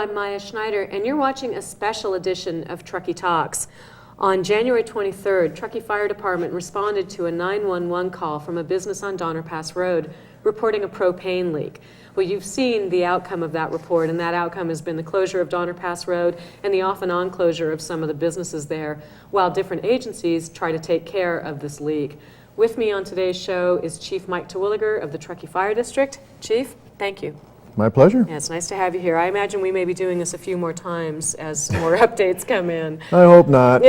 I'm Maya Schneider, and you're watching a special edition of Truckee Talks. On January 23rd, Truckee Fire Department responded to a 911 call from a business on Donner Pass Road reporting a propane leak. Well, you've seen the outcome of that report, and that outcome has been the closure of Donner Pass Road and the off-and-on closure of some of the businesses there, while different agencies try to take care of this leak. With me on today's show is Chief Mike Terwilliger of the Truckee Fire District. Chief, thank you. My pleasure. Yeah, it's nice to have you here. I imagine we may be doing this a few more times as more updates come in. I hope not.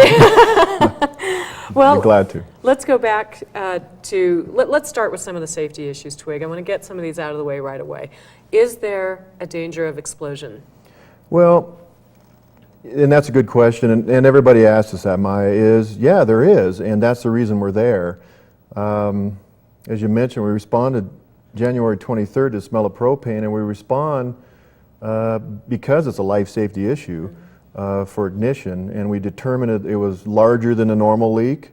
Well, I'm glad to. Let's go back let's start with some of the safety issues, Twig. I want to get some of these out of the way right away. Is there a danger of explosion? Well, and that's a good question, and everybody asks us that, Maya, yeah, there is, and that's the reason we're there. As you mentioned, we responded January 23rd to smell of propane, and we respond because it's a life safety issue for ignition, and we determined it was larger than a normal leak,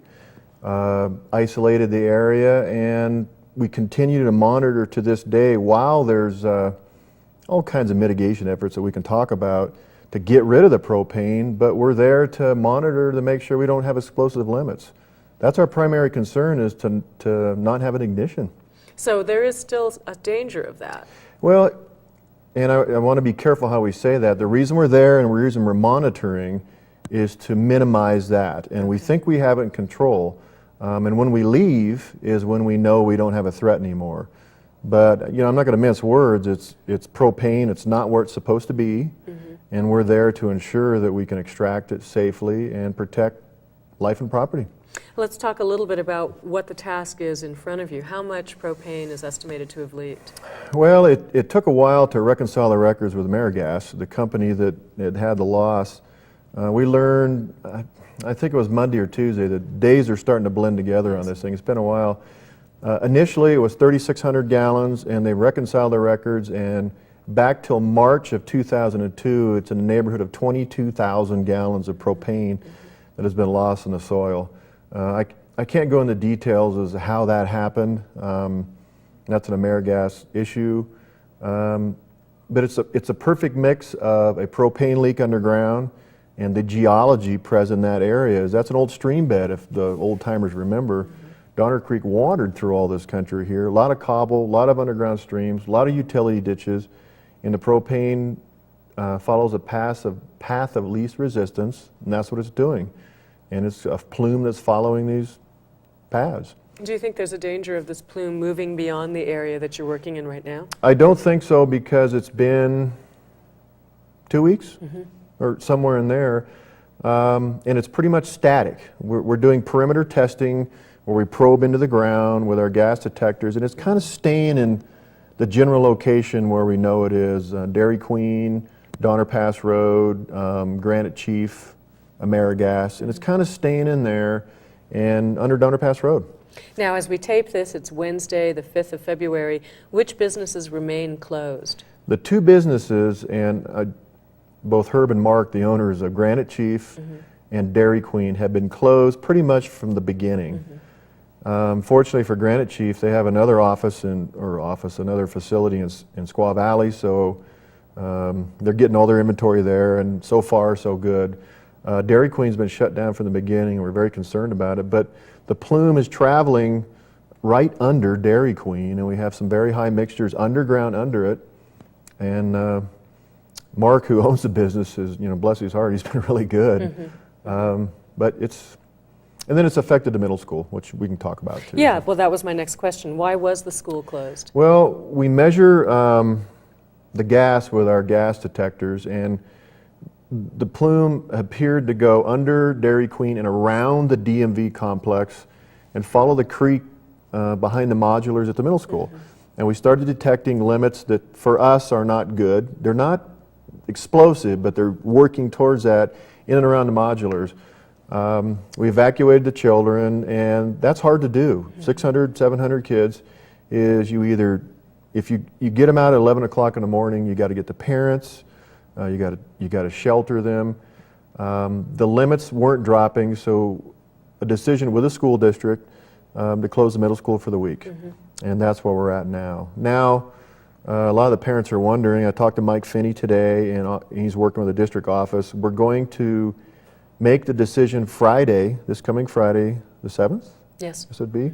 isolated the area, and we continue to monitor to this day while there's all kinds of mitigation efforts that we can talk about to get rid of the propane, but we're there to monitor to make sure we don't have explosive limits. That's our primary concern, is to not have an ignition. So there is still a danger of that. Well, and I want to be careful how we say that. The reason we're there and the reason we're monitoring is to minimize that. And we think we have it in control. And when we leave is when we know we don't have a threat anymore. But I'm not going to mince words. It's propane. It's not where it's supposed to be. And we're there to ensure that we can extract it safely and protect life and property. Let's talk a little bit about what the task is in front of you. How much propane is estimated to have leaked? Well, it took a while to reconcile the records with AmeriGas, the company that had the loss. We learned, I think it was Monday or Tuesday, that days are starting to blend together on this thing. It's been a while. Initially, it was 3,600 gallons, and they reconciled the records, and back till March of 2002, it's in the neighborhood of 22,000 gallons of propane that has been lost in the soil. I can't go into details as to how that happened. That's an AmeriGas issue. But it's a perfect mix of a propane leak underground and the geology present in that area. That's an old stream bed, if the old timers remember. Donner Creek wandered through all this country here. A lot of cobble, a lot of underground streams, a lot of utility ditches, and the propane follows a path of least resistance, and that's what it's doing. And it's a plume that's following these paths. Do you think there's a danger of this plume moving beyond the area that you're working in right now? I don't think so, because it's been 2 weeks or somewhere in there, and it's pretty much static. We're doing perimeter testing where we probe into the ground with our gas detectors, and it's kind of staying in the general location where we know it is. Dairy Queen, Donner Pass Road, Granite Chief, AmeriGas, and it's kind of staying in there and under Donner Pass Road. Now, as we tape this, it's Wednesday, the 5th of February. Which businesses remain closed? The two businesses, and both Herb and Mark, the owners of Granite Chief and Dairy Queen, have been closed pretty much from the beginning. Fortunately for Granite Chief, they have another another facility in Squaw Valley, so they're getting all their inventory there, and so far so good. Dairy Queen's been shut down from the beginning, and we're very concerned about it, but the plume is traveling right under Dairy Queen, and we have some very high mixtures underground under it. And Mark, who owns the business, is, bless his heart, he's been really good. But and then it's affected the middle school, which we can talk about too. Yeah, well, that was my next question. Why was the school closed? Well, we measure the gas with our gas detectors, and the plume appeared to go under Dairy Queen and around the DMV complex and follow the creek behind the modulars at the middle school. And we started detecting limits that for us are not good. They're not explosive, but they're working towards that in and around the modulars. We evacuated the children, and that's hard to do. 600, 700 kids is if you get them out at 11 o'clock in the morning, you got to get the parents, you got to shelter them. The limits weren't dropping, so a decision with the school district to close the middle school for the week. And that's where we're at now. Now, A lot of the parents are wondering. I talked to Mike Finney today, and he's working with the district office. We're going to make the decision Friday, this coming Friday, the 7th? Yes. This would be.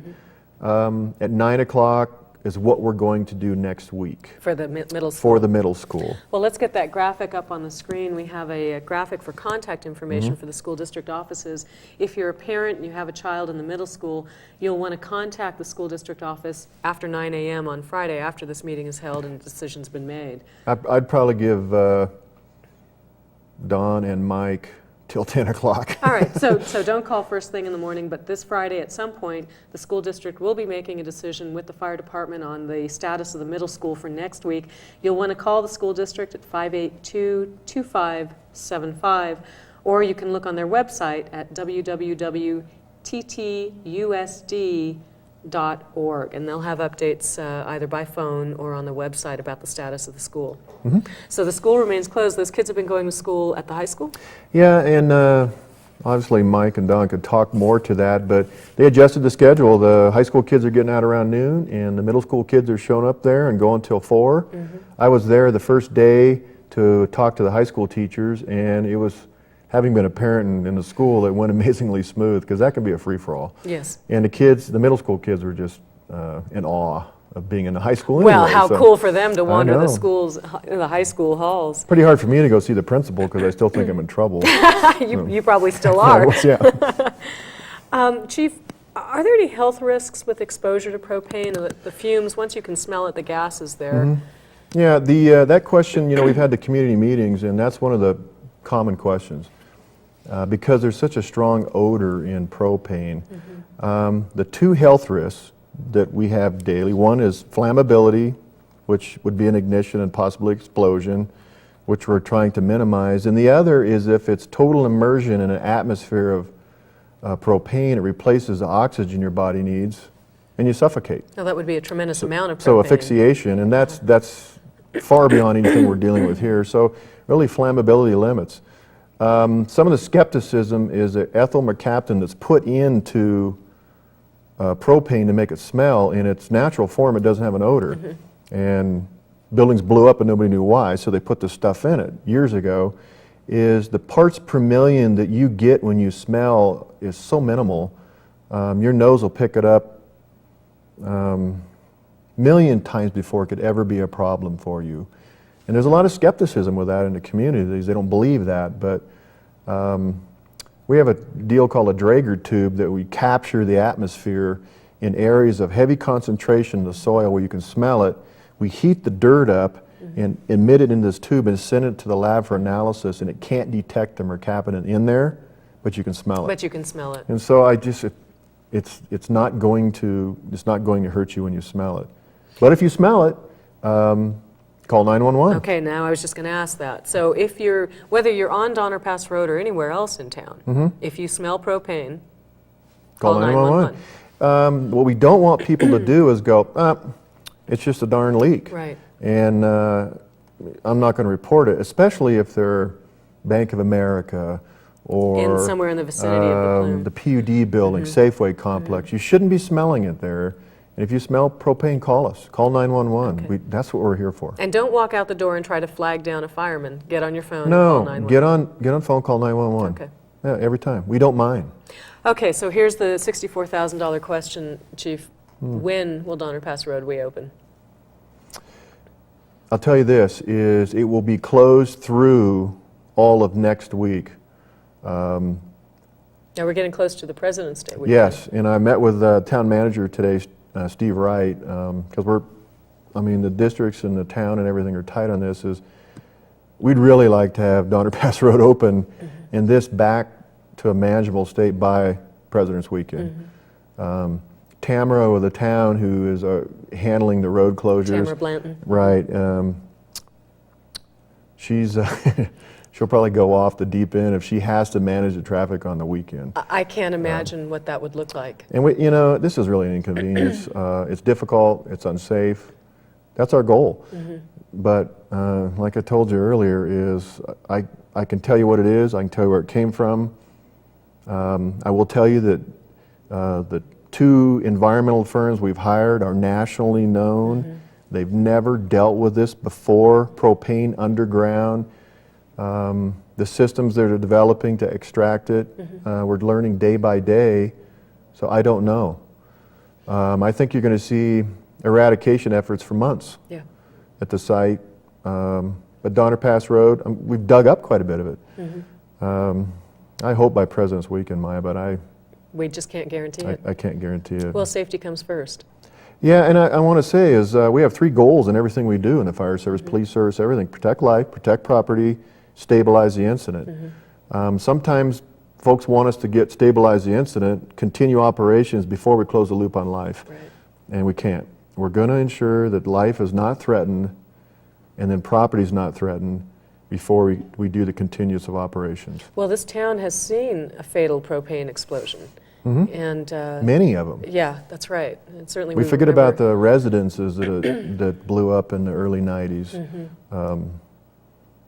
At 9 o'clock is what we're going to do next week. For the middle school. For the middle school. Well, let's get that graphic up on the screen. We have a graphic for contact information for the school district offices. If you're a parent and you have a child in the middle school, you'll want to contact the school district office after 9 a.m. on Friday, after this meeting is held and a decision's been made. I'd probably give Don and Mike till 10 o'clock. All right, so don't call first thing in the morning, but this Friday at some point, the school district will be making a decision with the fire department on the status of the middle school for next week. You'll want to call the school district at 582-2575, or you can look on their website at www.ttusd.org, and they'll have updates either by phone or on the website about the status of the school. So the school remains closed. Those kids have been going to school at the high school? Yeah, and obviously Mike and Don could talk more to that, but they adjusted the schedule. The high school kids are getting out around noon, and the middle school kids are showing up there and going till 4. I was there the first day to talk to the high school teachers, and it was, having been a parent in the school, it went amazingly smooth, because that can be a free-for-all. Yes. And the kids, the middle school kids, were just in awe of being in the high school Well, anyway, how so cool for them to wander the know. schools, the high school halls. Pretty hard for me to go see the principal, because I still think I'm in trouble. You probably still are. Yeah. Chief, are there any health risks with exposure to propane? The fumes, once you can smell it, the gas is there. Yeah, that question, we've had the community meetings, and that's one of the common questions. Because there's such a strong odor in propane. The two health risks that we have daily, one is flammability, which would be an ignition and possibly explosion, which we're trying to minimize, and the other is if it's total immersion in an atmosphere of propane, it replaces the oxygen your body needs, and you suffocate. Now, that would be a tremendous amount of propane. So asphyxiation, and that's far beyond anything we're dealing with here. So really flammability limits. Some of the skepticism is that ethyl mercaptan that's put into propane to make it smell, in its natural form it doesn't have an odor. And buildings blew up and nobody knew why, so they put this stuff in it years ago. Is the parts per million that you get when you smell is so minimal, your nose will pick it up million times before it could ever be a problem for you. And there's a lot of skepticism with that in the community. They don't believe that, but we have a deal called a Draeger tube that we capture the atmosphere in areas of heavy concentration in the soil where you can smell it. We heat the dirt up and emit it in this tube and send it to the lab for analysis, and it can't detect the mercaptan in there, but you can smell it. But you can smell it. And so it's not going to hurt you when you smell it. But if you smell it, call 911. Okay, now I was just going to ask that. So whether you're on Donner Pass Road or anywhere else in town, if you smell propane, call 911. What we don't want people to do is go, it's just a darn leak. Right. And I'm not going to report it, especially if they're Bank of America or somewhere in the vicinity of the plume. the PUD building, Safeway complex. You shouldn't be smelling it there. And if you smell propane, call us. Call 911. Okay. That's what we're here for. And don't walk out the door and try to flag down a fireman. Get on your phone and call 911. Get on phone, call 911. Okay. Yeah, every time. We don't mind. Okay, so here's the $64,000 question, Chief. When will Donner Pass Road reopen? I'll tell you this, is it will be closed through all of next week. Now we're getting close to the President's Day weekend. Yes, and I met with town manager today, Steve Wright, because the districts and the town and everything are tight on this, is we'd really like to have Donner Pass Road open and this back to a manageable state by President's Weekend. Tamara with the town, who is handling the road closures. Tamara Blanton. Right. She's she'll probably go off the deep end if she has to manage the traffic on the weekend. I can't imagine what that would look like. And this is really an inconvenience. It's difficult. It's unsafe. That's our goal. But like I told you earlier, is I can tell you what it is. I can tell you where it came from. I will tell you that the two environmental firms we've hired are nationally known. They've never dealt with this before, propane underground. The systems that are developing to extract it, we're learning day by day, so I don't know. I think you're going to see eradication efforts for months at the site. But Donner Pass Road, we've dug up quite a bit of it. I hope by President's Weekend, Maya, but we just can't guarantee it. I can't guarantee it. Well, safety comes first. Yeah, and I want to say is we have 3 goals in everything we do in the fire service, police service, everything. Protect life, protect property, stabilize the incident. Sometimes folks want us to stabilize the incident, continue operations before we close the loop on life. Right. And we can't. We're going to ensure that life is not threatened and then property is not threatened before we do the continuance of operations. Well, this town has seen a fatal propane explosion. And many of them. Yeah, that's right. And certainly we forget about the residences that blew up in the early 90s.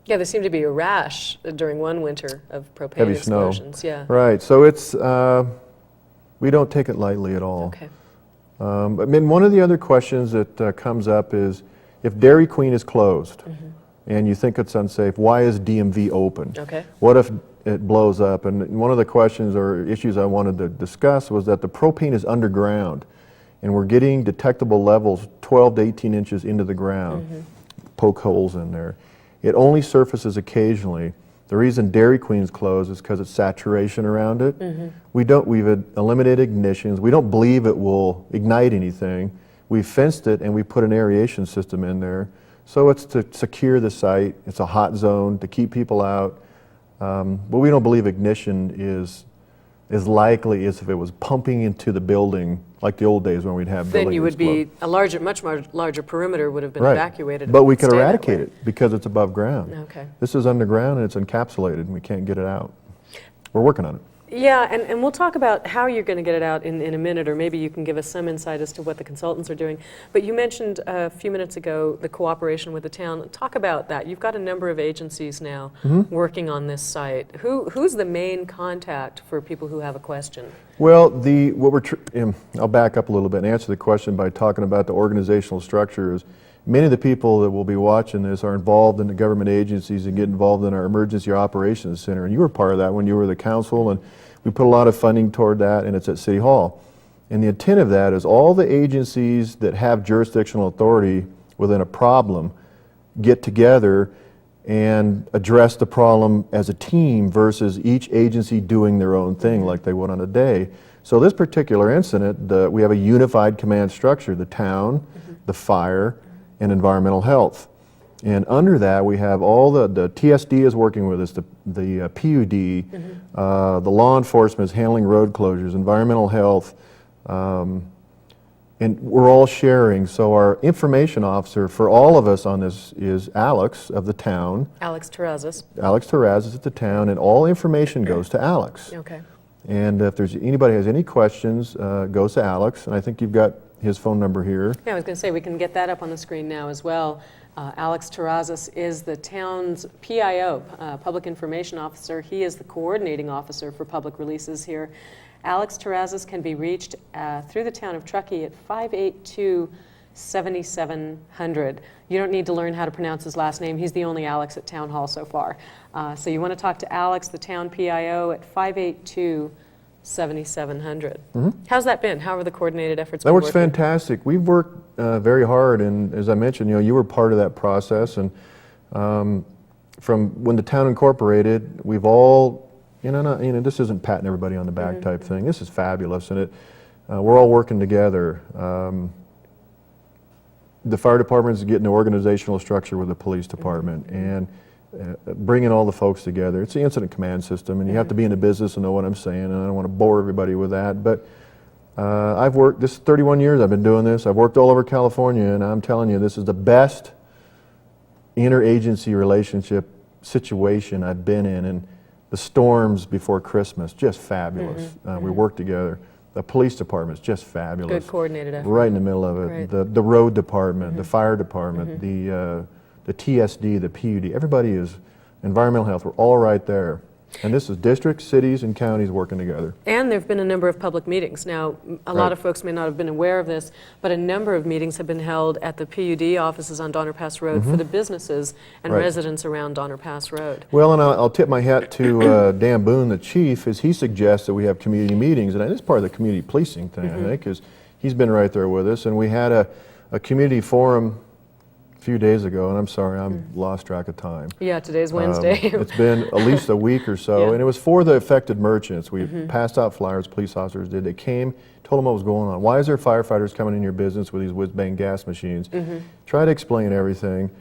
Yeah, there seemed to be a rash during one winter of propane heavy explosions. Snow. Yeah. Right. So it's we don't take it lightly at all. Okay. I mean, one of the other questions that comes up is if Dairy Queen is closed and you think it's unsafe, why is DMV open? Okay. What if it blows up? And one of the questions or issues I wanted to discuss was that the propane is underground and we're getting detectable levels 12 to 18 inches into the ground, poke holes in there. It only surfaces occasionally. The reason Dairy Queen's closed is because it's saturation around it. We've eliminated ignitions. We don't believe it will ignite anything. We've fenced it and we put an aeration system in there. So it's to secure the site. It's a hot zone to keep people out. But we don't believe ignition is as likely as if it was pumping into the building like the old days when we'd have buildings. Then you would be much larger perimeter would have been evacuated. But we could eradicate it because it's above ground. Okay. This is underground and it's encapsulated and we can't get it out. We're working on it. Yeah, and we'll talk about how you're going to get it out in a minute, or maybe you can give us some insight as to what the consultants are doing. But you mentioned a few minutes ago the cooperation with the town. Talk about that. You've got a number of agencies now working on this site. Who's the main contact for people who have a question? Well, I'll back up a little bit and answer the question by talking about the organizational structures. Many of the people that will be watching this are involved in the government agencies and get involved in our Emergency Operations Center. And you were part of that when you were the council, and we put a lot of funding toward that, and it's at City Hall. And the intent of that is all the agencies that have jurisdictional authority within a problem get together and address the problem as a team versus each agency doing their own thing like they would on a day. So this particular incident, we have a unified command structure, the town, the fire, and environmental health. And under that, we have all the TSD is working with us, the PUD, the law enforcement is handling road closures, environmental health, and we're all sharing. So our information officer for all of us on this is Alex of the town. Alex Terrazas. Alex Terrazas at the town, and all information goes to Alex. Okay. And if anybody has any questions, goes to Alex, and I think you've got his phone number here. Yeah, I was going to say we can get that up on the screen now as well. Alex Terrazas is the town's PIO, Public Information Officer. He is the coordinating officer for public releases here. Alex Terrazas can be reached through the town of Truckee at 582-7700. You don't need to learn how to pronounce his last name. He's the only Alex at Town Hall so far. So you want to talk to Alex, the town PIO, at 582-7700. How's that been? How are the coordinated efforts been That works working? fantastic. We've worked very hard, and as I mentioned, you were part of that process. And from when the town incorporated, we've all, this isn't patting everybody on the back type thing. This is fabulous, and we're all working together. The fire department is getting the organizational structure with the police department, and bringing all the folks together. It's the incident command system, and you have to be in the business and know what I'm saying, and I don't want to bore everybody with that. But I've worked, this is 31 years I've been doing this. I've worked all over California, and I'm telling you, this is the best interagency relationship situation I've been in. And the storms before Christmas, just fabulous. We work together. The police department's just fabulous. Good coordinated effort. Right in the middle of it. Right. The road department, the fire department, the TSD, the PUD, everybody is, environmental health, we're all right there. And this is districts, cities, and counties working together. And there have been a number of public meetings. Now, a lot of folks may not have been aware of this, but a number of meetings have been held at the PUD offices on Donner Pass Road for the businesses and residents around Donner Pass Road. Well, and I'll tip my hat to Dan Boone, the chief, as he suggests that we have community meetings, and it's part of the community policing thing, I think, because he's been right there with us. And we had a community forum a few days ago, and I'm sorry, I'm lost track of time. Yeah, today's Wednesday. It's been at least a week or so, and it was for the affected merchants. We passed out flyers, police officers did. They came, told them what was going on. Why is there firefighters coming in your business with these whiz-bang gas machines? Try to explain everything.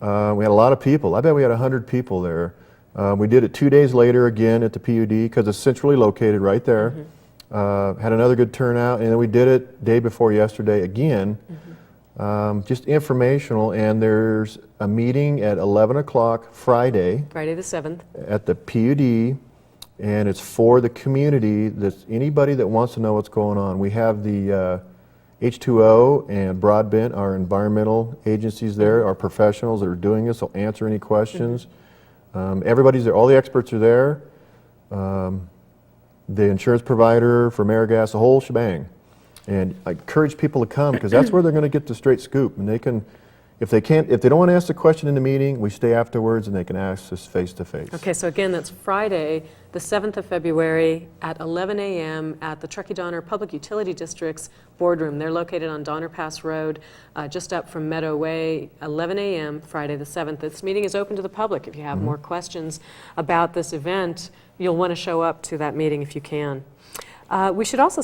We had a lot of people. I bet we had 100 people there. We did it 2 days later again at the PUD because it's centrally located right there. Had another good turnout, and then we did it day before yesterday again. Just informational, and there's a meeting at 11 o'clock Friday Friday the 7th. at the PUD, and it's for the community. That's anybody that wants to know what's going on. We have the H2O and Broadbent, our environmental agencies there, our professionals that are doing this will answer any questions. Everybody's there, all the experts are there. The insurance provider for AmeriGas, the whole shebang. And I encourage people to come because that's where they're going to get the straight scoop. And they can, if they don't want to ask the question in the meeting, we stay afterwards and they can ask us face to face. Okay, so again, that's Friday, the 7th of February at 11 a.m. at the Truckee Donner Public Utility District's boardroom. They're located on Donner Pass Road, just up from Meadow Way, 11 a.m. Friday the 7th. This meeting is open to the public. If you have more questions about this event, you'll want to show up to that meeting if you can. We should also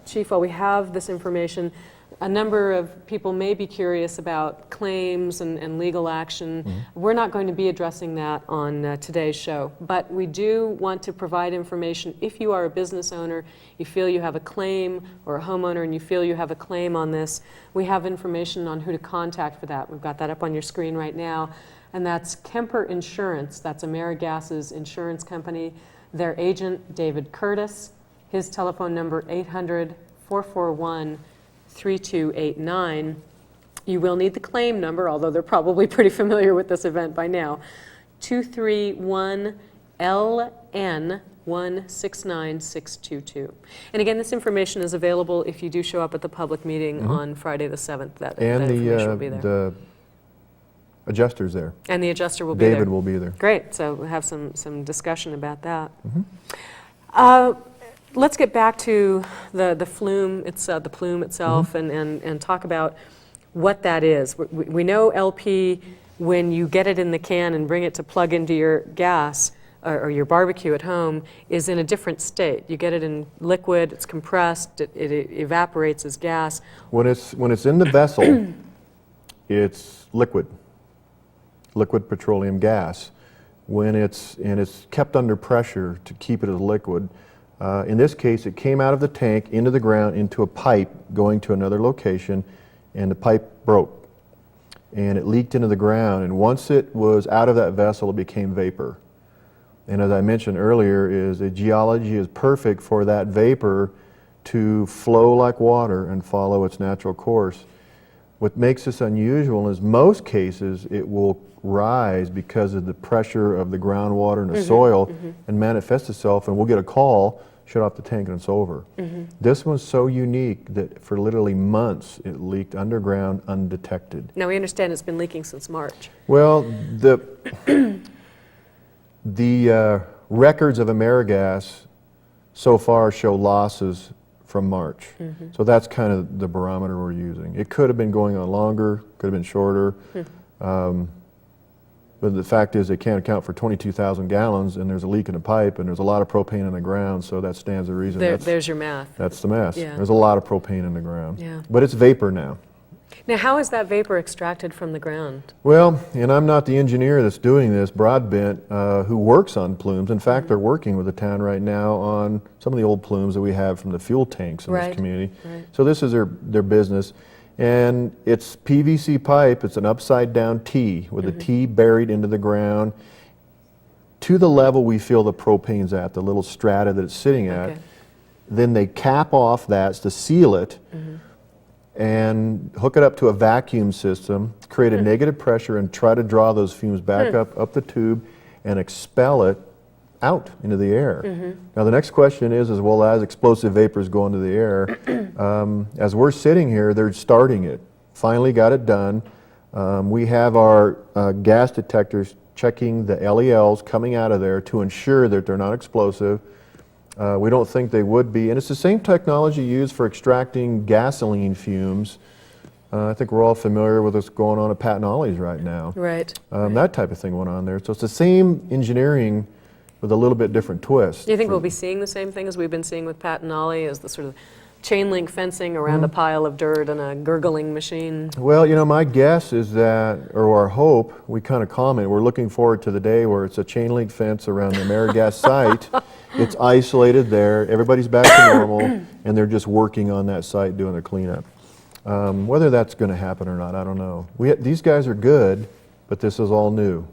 Chief, while we have this information, a number of people may be curious about claims and legal action. We're not going to be addressing that on today's show, but we do want to provide information. If you are a business owner, you feel you have a claim, or a homeowner and you feel you have a claim on this, we have information on who to contact for that. We've got that up on your screen right now, and that's Kemper Insurance. That's AmeriGas's insurance company. Their agent, David Curtis. His telephone number, 800-441-3289. You will need the claim number, although they're probably pretty familiar with this event by now. 231-LN-169622. And again, this information is available if you do show up at the public meeting on Friday the 7th. That information will be there. The adjuster's there. And the adjuster will be there. David will be there. Great, so we'll have some discussion about that. Let's get back to the plume itself and talk about what that is. We know LP, when you get it in the can and bring it to plug into your gas or your barbecue at home, is in a different state. You get it in liquid, it's compressed, it evaporates as gas. When it's in the vessel, it's liquid petroleum gas. When it's kept under pressure to keep it as liquid. In this case, it came out of the tank into the ground into a pipe going to another location, and the pipe broke and it leaked into the ground, and once it was out of that vessel, it became vapor. And as I mentioned earlier, the geology is perfect for that vapor to flow like water and follow its natural course. What makes this unusual is most cases it will rise because of the pressure of the groundwater and the soil and manifest itself, and we'll get a call, shut off the tank, and it's over. This one's so unique that for literally months it leaked underground undetected. Now we understand it's been leaking since March. Well, the records of AmeriGas so far show losses from March. So that's kind of the barometer we're using. It could have been going on longer, could have been shorter. But the fact is they can't account for 22,000 gallons, and there's a leak in the pipe, and there's a lot of propane in the ground, so that stands to reason. There's your math. That's the math. Yeah. There's a lot of propane in the ground. Yeah. But it's vapor now. Now, how is that vapor extracted from the ground? Well, and I'm not the engineer that's doing this, Broadbent, who works on plumes. In fact, they're working with the town right now on some of the old plumes that we have from the fuel tanks in this community. So this is their business. And it's PVC pipe. It's an upside down T with a T buried into the ground to the level we feel the propane's at, the little strata that it's sitting at. Then they cap off that to seal it and hook it up to a vacuum system, create a negative pressure, and try to draw those fumes back up the tube. and expel it out into the air. Now the next question is well, as explosive vapors go into the air, as we're sitting here, they're starting it. Finally got it done. We have our gas detectors checking the LELs coming out of there to ensure that they're not explosive. We don't think they would be, and it's the same technology used for extracting gasoline fumes. I think we're all familiar with what's going on at Pat and Ollie's right now. Right. That type of thing went on there. So it's the same engineering with a little bit different twist. Do you think we'll be seeing the same thing as we've been seeing with Pat and Ollie, as the sort of chain link fencing around a pile of dirt and a gurgling machine? Well, you know, my guess is that, or our hope, we kind of comment, we're looking forward to the day where it's a chain link fence around the AmeriGas site. It's isolated there, everybody's back to normal, and they're just working on that site doing their cleanup. Whether that's going to happen or not, I don't know. These guys are good, but this is all new.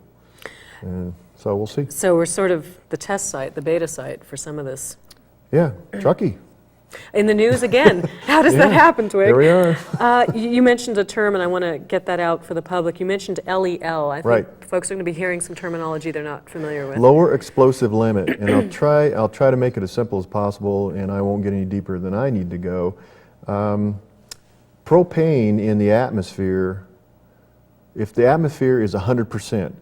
So we'll see. So we're sort of the test site, the beta site for some of this. Yeah, Truckee. In the news again. How does that happen, Twig? Here we are. You mentioned a term, and I want to get that out for the public. You mentioned LEL. I think folks are going to be hearing some terminology they're not familiar with. Lower explosive limit, and I'll try to make it as simple as possible, and I won't get any deeper than I need to go. Propane in the atmosphere, if the atmosphere is 100%,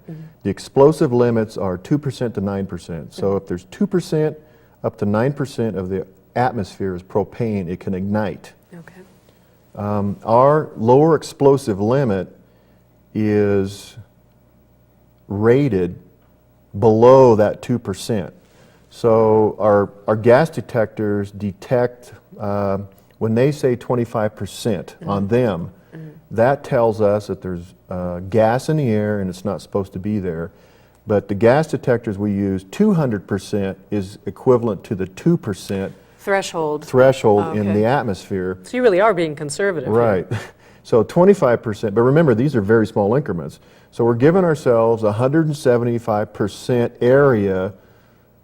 the explosive limits are 2% to 9%. So if there's 2% up to 9% of the atmosphere is propane, it can ignite. Okay. Our lower explosive limit is rated below that 2%. So our gas detectors detect, when they say 25% on them, that tells us that there's gas in the air and it's not supposed to be there. But the gas detectors we use, 200% is equivalent to the 2% threshold in the atmosphere. So you really are being conservative. Right. So 25%, but remember, these are very small increments. So we're giving ourselves 175% area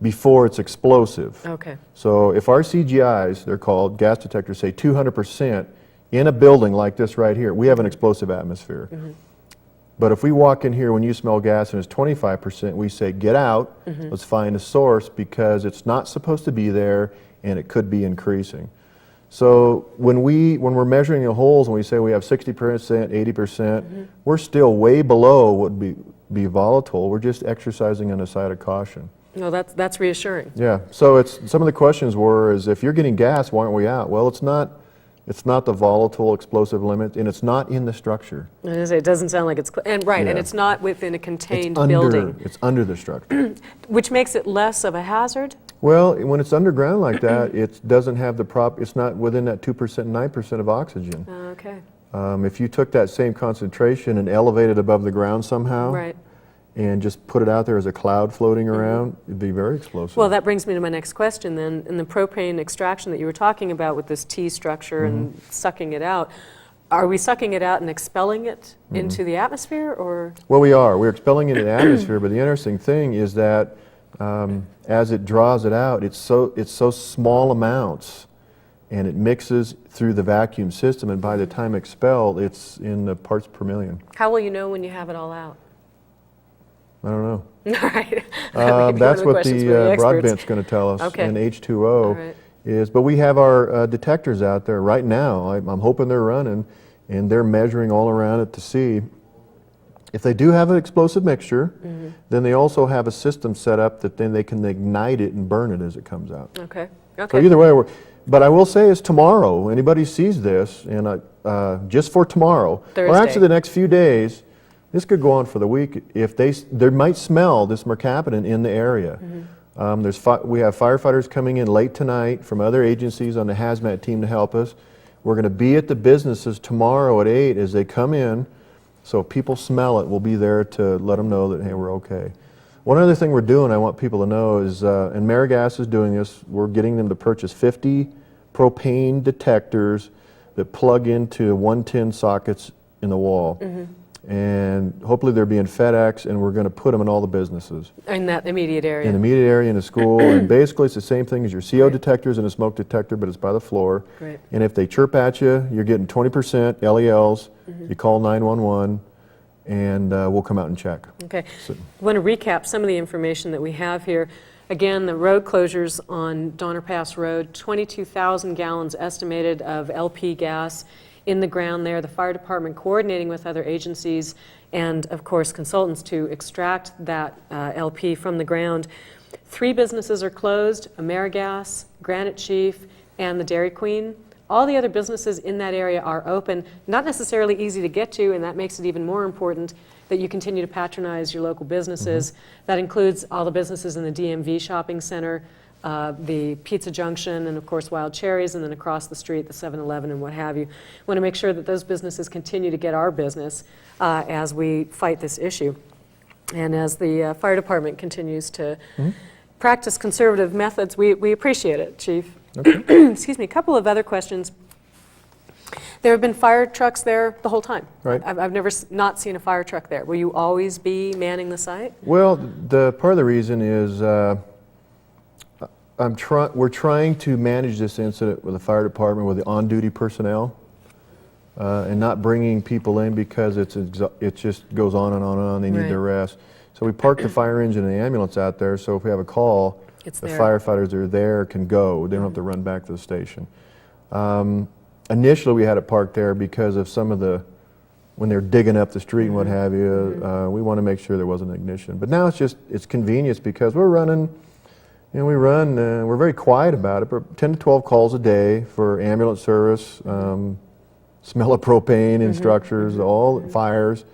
before it's explosive. Okay. So if our CGIs, they're called, gas detectors, say 200% in a building like this right here, we have an explosive atmosphere. But if we walk in here when you smell gas and it's 25%, we say get out, let's find a source, because it's not supposed to be there and it could be increasing. So when we're measuring the holes and we say we have 60%, 80%, we're still way below what would be volatile. We're just exercising on the side of caution. No, that's reassuring. Yeah. So it's some of the questions were is if you're getting gas, why aren't we out? Well, it's not the volatile explosive limit, and it's not in the structure. It doesn't sound like it's and it's not within a contained building. It's under the structure. Which makes it less of a hazard? Well, when it's underground like that, it doesn't have it's not within that 2%, 9% of oxygen. Okay. If you took that same concentration and elevated above the ground somehow, and just put it out there as a cloud floating around, it'd be very explosive. Well, that brings me to my next question then. In the propane extraction that you were talking about with this T structure and sucking it out, are we sucking it out and expelling it into the atmosphere, or? Well, we are. We're expelling it in the atmosphere, but the interesting thing is that as it draws it out, it's so small amounts, and it mixes through the vacuum system, and by the time expelled, it's in the parts per million. How will you know when you have it all out? I don't know. All right. That's what the broadband's going to tell us, and H2O is. But we have our detectors out there right now. I'm hoping they're running, and they're measuring all around it to see. If they do have an explosive mixture, then they also have a system set up that then they can ignite it and burn it as it comes out. Okay. So either way, but I will say is tomorrow, anybody sees this, and just for tomorrow, or actually the next few days, this could go on for the week. If they might smell this mercaptan in the area. We have firefighters coming in late tonight from other agencies on the hazmat team to help us. We're going to be at the businesses tomorrow at 8 as they come in. So if people smell it, we'll be there to let them know that, hey, we're okay. One other thing we're doing, I want people to know, is, and AmeriGas is doing this, we're getting them to purchase 50 propane detectors that plug into 110 sockets in the wall. And hopefully they're being FedEx, and we're going to put them in all the businesses. In that immediate area? In the immediate area, in the school, and basically it's the same thing as your CO detectors and a smoke detector, but it's by the floor. And if they chirp at you, you're getting 20% LELs, you call 911, and we'll come out and check. Okay. So, I want to recap some of the information that we have here. Again, the road closures on Donner Pass Road, 22,000 gallons estimated of LP gas in the ground there. The fire department coordinating with other agencies and, of course, consultants to extract that LP from the ground. 3 businesses are closed: AmeriGas, Granite Chief, and the Dairy Queen. All the other businesses in that area are open, not necessarily easy to get to, and that makes it even more important that you continue to patronize your local businesses. That includes all the businesses in the DMV shopping center, the Pizza Junction, and of course Wild Cherries, and then across the street, the 7-Eleven and what have you. Want to make sure that those businesses continue to get our business as we fight this issue. And as the fire department continues to practice conservative methods, we appreciate it, Chief. okay. Excuse me, a couple of other questions. There have been fire trucks there the whole time. Right. I've never not seen a fire truck there. Will you always be manning the site? Well, the part of the reason is we're trying to manage this incident with the fire department with the on-duty personnel and not bringing people in because it just goes on and on and on. They need Right. their rest. So we park the fire engine and the ambulance out there, so if we have a call, It's the there. firefighters that are there can go. They don't have to run back to the station. Initially, we had it parked there because of some of when they're digging up the street and what have you, we want to make sure there wasn't ignition. But now it's convenience because we're running, we're very quiet about it, but 10 to 12 calls a day for ambulance service, smell of propane in structures, all fires.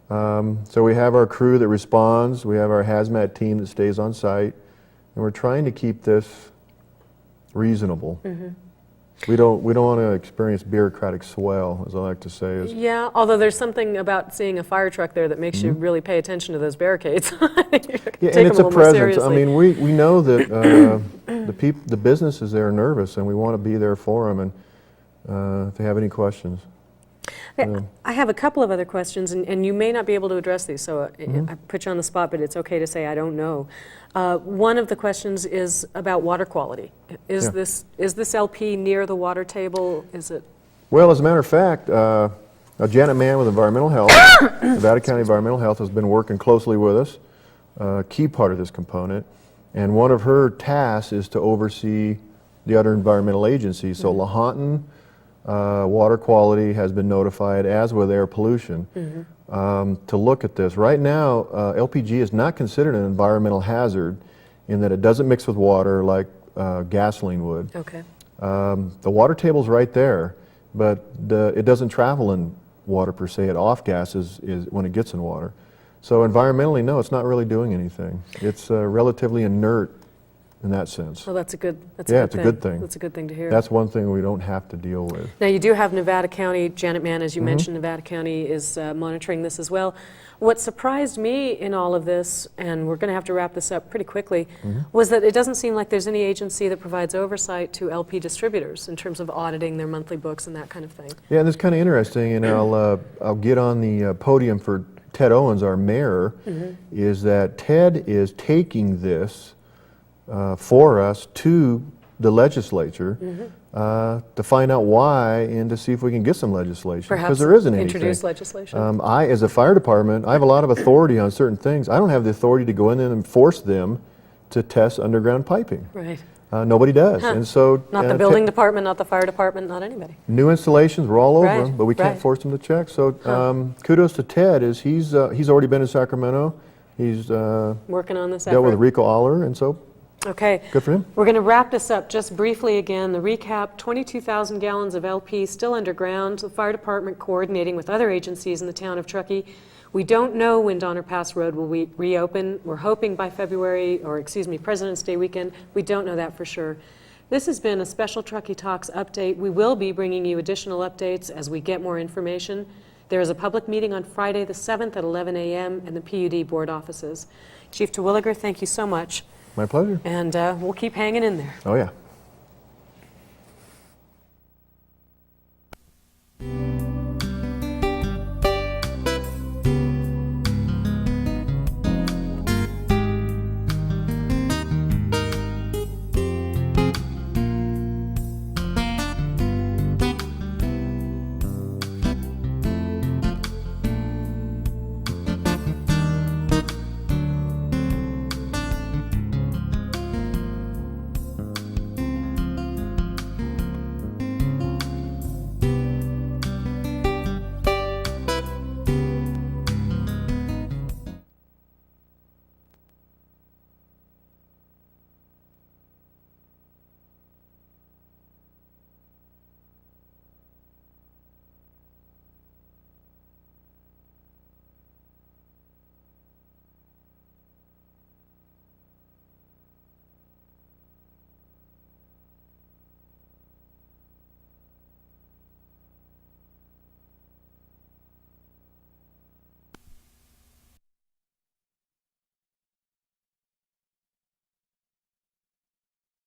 So we have our crew that responds, we have our hazmat team that stays on site, and we're trying to keep this reasonable. We don't want to experience bureaucratic swell, as I like to say. Yeah, although there's something about seeing a fire truck there that makes you really pay attention to those barricades. Yeah, and it's a presence. I mean, we know that the businesses there are nervous, and we want to be there for them. And if they have any questions, I have a couple of other questions, and you may not be able to address these, so I put you on the spot, but it's okay to say I don't know. One of the questions is about water quality. Is this LP near the water table? Is it? well, as a matter of fact, Janet Mann with Environmental Health, Nevada County Environmental Health, has been working closely with us, a key part of this component, and one of her tasks is to oversee the other environmental agencies. So Lahontan water quality has been notified, as with air pollution, to look at this. Right now, LPG is not considered an environmental hazard in that it doesn't mix with water like gasoline would. Okay. The water table's right there, but it doesn't travel in water per se. It off gases is when it gets in water. So environmentally, no, it's not really doing anything. It's relatively inert in that sense. Well, that's a good It's a good thing. That's a good thing to hear. That's one thing we don't have to deal with. Now, you do have Nevada County, Janet Mann, as you mentioned, Nevada County is monitoring this as well. What surprised me in all of this, and we're going to have to wrap this up pretty quickly, was that it doesn't seem like there's any agency that provides oversight to LP distributors in terms of auditing their monthly books and that kind of thing. Yeah, and it's kind of interesting, and I'll get on the podium for Ted Owens, our mayor, is that Ted is taking this for us to the legislature to find out why and to see if we can get some legislation. Perhaps because there isn't anything. introduce legislation. I, as a fire department, I have a lot of authority on certain things. I don't have the authority to go in and force them to test underground piping. Right. Nobody does. And so Not the building department, not the fire department, not anybody. new installations, we're all over Right, them, but we can't right. force them to check. So kudos to Ted. He's already been in Sacramento. He's Working on this dealt with effort. Rico Aller, and so Okay. good for him. We're going to wrap this up just briefly again. The recap, 22,000 gallons of LP still underground. The fire department coordinating with other agencies in the town of Truckee. We don't know when Donner Pass Road will reopen. We're hoping by President's Day weekend. We don't know that for sure. This has been a special Truckee Talks update. We will be bringing you additional updates as we get more information. There is a public meeting on Friday the 7th at 11 a.m. in the PUD board offices. Chief Terwilliger, thank you so much. My pleasure. And we'll keep hanging in there. Oh, yeah.